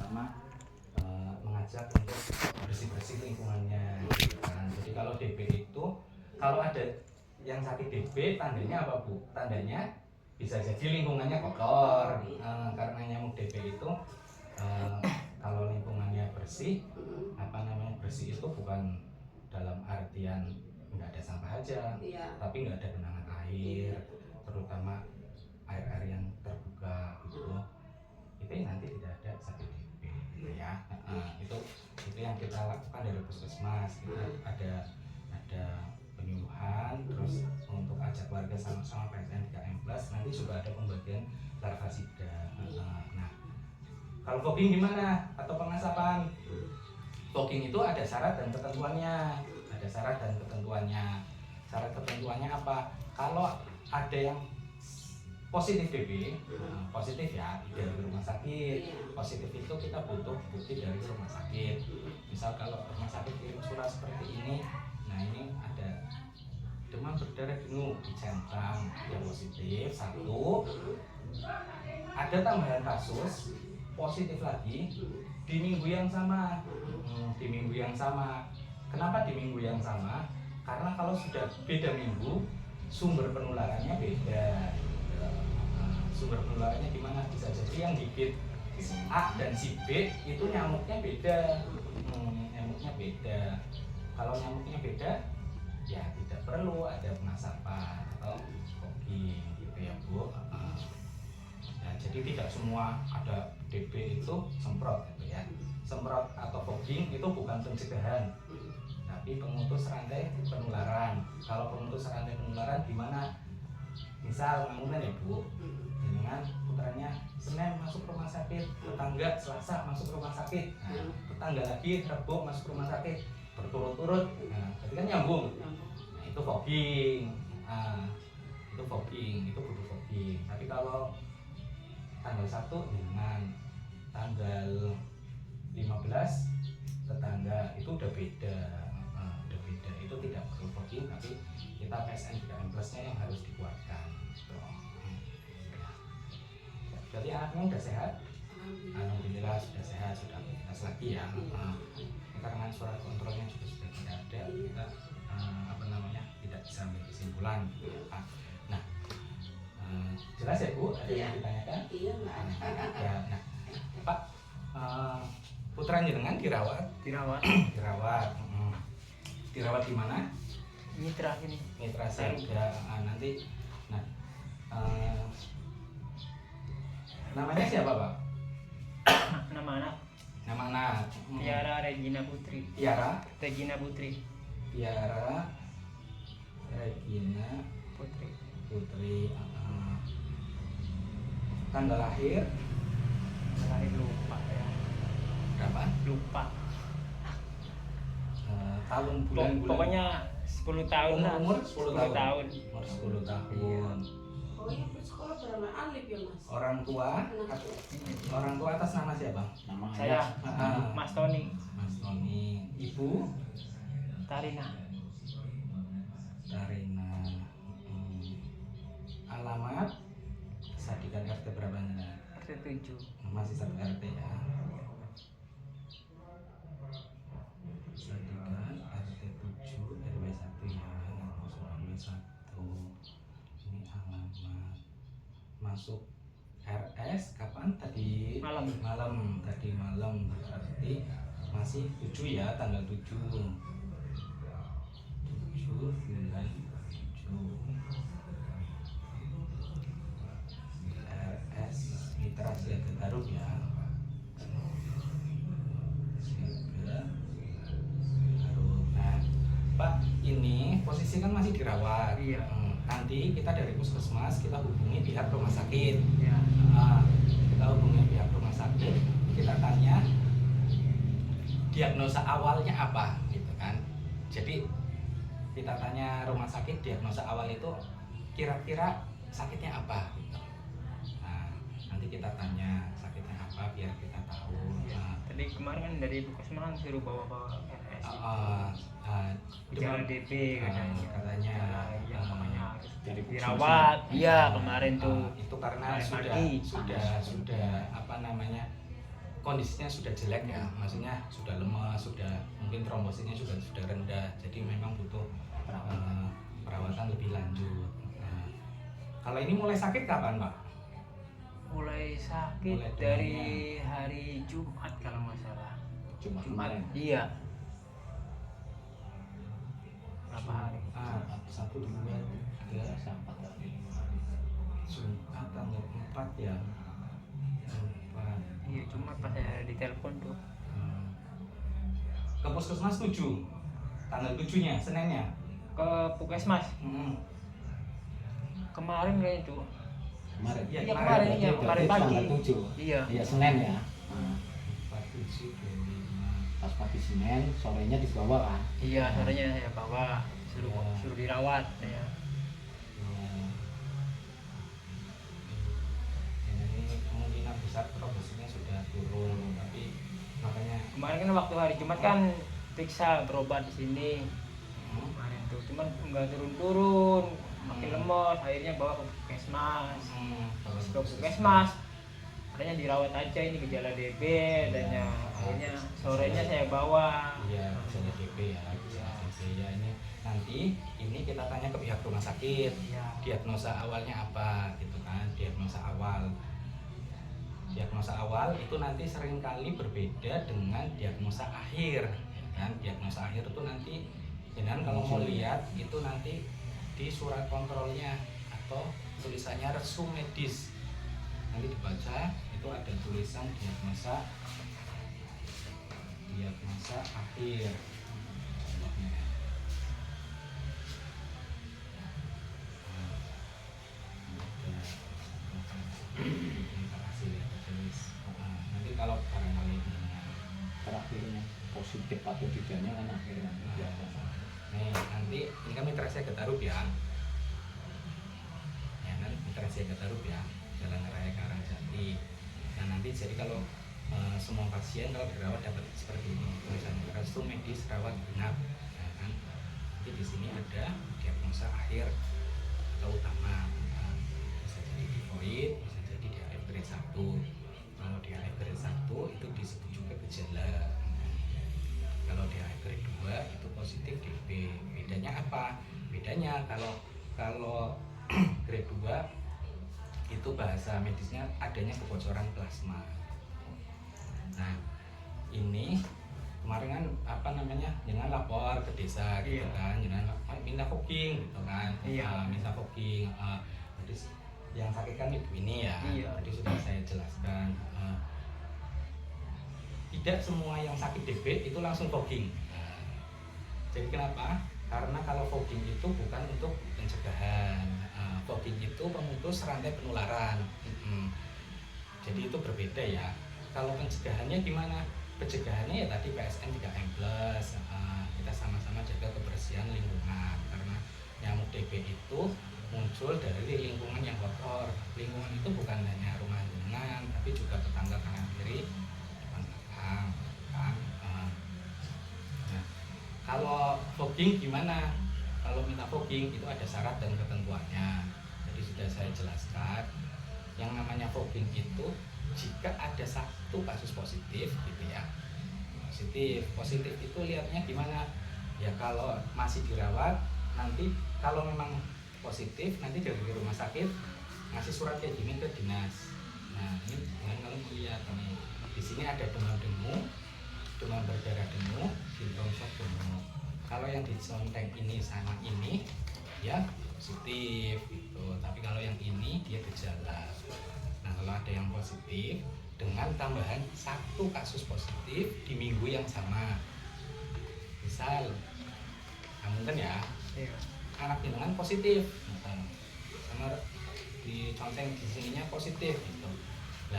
pertama mengajak untuk bersih-bersih lingkungannya gitu kan. Jadi kalau DB itu kalau ada yang sakit DB tandanya apa Bu? Tandanya bisa jadi lingkungannya kotor karena nyamuk DB itu kalau lingkungannya bersih bersih itu bukan dalam artian nggak ada sampah aja, tapi nggak ada genangan air, terutama air-air yang terbuka gitu, itu nanti tidak ada sakit DB gitu ya. Itu yang kita lakukan dari puskesmas. Kita ada penyuluhan, terus untuk ajak warga sama-sama PSN 3M Plus, nanti juga ada pembagian larvasida. Nah, kalau fogging gimana atau pengasapan? Fogging itu ada syarat dan ketentuannya. Syarat ketentuannya apa? Kalau ada yang positif DB, positif ya dari rumah sakit. Positif itu kita butuh bukti dari rumah sakit. Misal kalau rumah sakit kirim surat seperti ini, nah ini ada demam berdarah dengue di centang yang positif satu. Ada tambahan kasus positif lagi di minggu yang sama. Kenapa di minggu yang sama? Karena kalau sudah beda minggu, sumber penularannya beda. Sumber penularannya gimana? Bisa jadi yang gigit A dan si B itu nyamuknya beda. Kalau nyamuknya beda, ya tidak perlu ada pengasapan atau fogging gitu ya Bu. Ya, jadi tidak semua ada DB itu semprot gitu ya. Semprot atau fogging itu bukan pencegahan, tapi pemutus rantai penularan. Kalau pemutus rantai penularan gimana? Misal bangunan ya Bu, dengan putranya Senin masuk rumah sakit, tetangga Selasa masuk rumah sakit, tetangga lagi Rabu masuk rumah sakit, berturut-turut, berarti kan nyambung. Nah, itu fogging. Itu butuh fogging. Tapi kalau tanggal 1 dengan tanggal 15 tetangga itu udah beda. Itu tidak perlu fogging, tapi kita PSN 3M Plus-nya yang harus dikuatkan. Jadi anaknya udah sehat? Alhamdulillah sudah sehat, sudah aktivitas lagi ya. Karena surat kontrolnya juga sudah tidak ada, kita tidak bisa ambil kesimpulan. Nah, jelas ya Bu? Ada yang ditanyakan? Iya, ya, nah, Pak, putra jenengan dirawat? Dirawat di mana? Mitra Saga. Nanti, namanya siapa Pak? Nama anak. Tiara Regina Putri. Tanggal lahir Lupa ya. berapa? Lupa. Tahun bulan. Pokoknya 10 tahun lah. Umur 10 tahun. Umur 10 tahun. Oh iya, bersekolah bernama Alif ya Mas? Orang tua atas nama siapa? Saya Mas Tony. Ibu Tarina. Alamat Sadikan RT berapa nih? RT 7. Masih satu RT ya. Sadikan RT 7 RW 1 ya. RW 1. Ini alamat. Masuk RS kapan tadi? Malam. Tadi malam berarti masih 7 ya, tanggal 7 bulan 7. RS Mitra Siaga Garut ya. Nah, Pak, ini posisi kan masih dirawat. Iya. Nanti kita dari puskesmas kita hubungi pihak rumah sakit. Ya. Kita hubungi pihak rumah sakit, kita tanya diagnosa awalnya apa gitu kan. Jadi kita tanya rumah sakit diagnosa awal itu kira-kira sakitnya apa gitu. Nah, nanti kita tanya sakitnya apa biar kita tahu. Tadi kemarin kan dari puskesmas suruh bawa RS. Demam DB katanya. Yang makanya harus dirawat. Iya, kemarin tuh. Itu karena sudah kondisinya sudah jelek ya, maksudnya sudah lemas, sudah mungkin trombositnya sudah rendah, jadi memang butuh perawatan lebih lanjut. Nah, kalau ini mulai sakit kapan Pak? Mulai sakit Mulai dari hari Jumat kalau nggak salah. Jumat Jumat. kemarin. Iya. Berapa hari? Jumat 1, 2, 3, Sampai tadi. Jumat tanggal 4 ya. 4. Iya, Jumat pas saya ditelepon tuh. Ke puskesmas 7. Tanggal 7-nya, Seninnya. Ke Puskesmas kemarin kayaknya tuh. Kemarin. Iya, Iya, kemarin. kemarin, iya, kemarin pagi. Tanggal 7. Iya. Iya, Senin ya. 4, 7, 25. Pas pagi Senin, sorenya dibawa kan. Iya, sorenya saya bawa suruh Iya. suruh dirawat ya. Ini kemungkinan besar trombositnya sudah turun, tapi makanya Kemarin kan waktu hari Jumat kan periksa berobat di sini. hmm, Kemarin tuh cuman nggak turun-turun, makin lemes, akhirnya bawa ke Puskesmas. kalau Ke Puskesmas katanya dirawat aja, ini gejala DB dan ya akhirnya sorenya saya bawa. iya gejala DB ya, gejala DB ya. Ini nanti ini kita tanya ke pihak rumah sakit, Iya. diagnosa awalnya apa gitu kan, diagnosa awal itu nanti seringkali berbeda dengan diagnosa akhir ya kan. Diagnosa akhir itu nanti jangan kalau mau lihat itu nanti di surat kontrolnya atau tulisannya resum medis, nanti dibaca itu ada tulisan diagnosa akhir. Nanti kalau barangkali Terakhirnya positif atau tidaknya kan akhirnya. nih nanti ini kan mitra saya Getarup ya kan mitra saya Getarup ya, Jalan Raya Karangjati. Nah nanti jadi kalau semua pasien kalau dirawat dapat seperti ini tulisannya resum medis rawat inap ya kan. Nanti di sini ada diagnosa akhir atau utama. Nah, bisa jadi tifoid, bisa jadi diare grade 1. Kalau diare grade 1 itu disebut juga gejala. Kalau diare grade 2 itu positif DB. Bedanya apa? Bedanya kalau grade 2 itu bahasa medisnya adanya kebocoran plasma. Nah, ini kemarin kan apa namanya? Jangan lapor ke desa gitu Iya. kan, jangan minta fogging gitu kan. Iya. Minta fogging. Jadi yang sakit kan ibu ini ya. Iya. Tadi sudah saya jelaskan. Tidak semua yang sakit DB itu langsung fogging. Jadi kenapa? Karena kalau fogging itu bukan untuk pencegahan. Fogging itu pemutus rantai penularan. Jadi itu berbeda ya. Kalau pencegahannya gimana? Pencegahannya ya tadi PSN 3M+. Kita sama-sama jaga kebersihan lingkungan. Karena nyamuk DB itu muncul dari lingkungan yang kotor. Lingkungan itu bukan hanya rumah jenengan, tapi juga tetangga kanan kiri, depan belakang, kan. Nah, kalau fogging gimana? Kalau minta fogging itu ada syarat dan ketentuannya. Jadi sudah saya jelaskan. Yang namanya fogging itu jika ada satu kasus positif gitu ya. Positif itu lihatnya gimana? Ya kalau masih dirawat, nanti kalau memang positif nanti dari rumah sakit ngasih surat kayak gini ke dinas. Nah ini kalau melihat nih di sini ada demam berdarah dengung, sindrom shock dengung. Kalau yang dicontek ini sama ini ya positif gitu. Tapi kalau yang ini dia gejala. Nah kalau ada yang positif dengan tambahan satu kasus positif di minggu yang sama, misal mungkin ya Iya. anak jenengan positif sama di conteng di sininya positif gitu.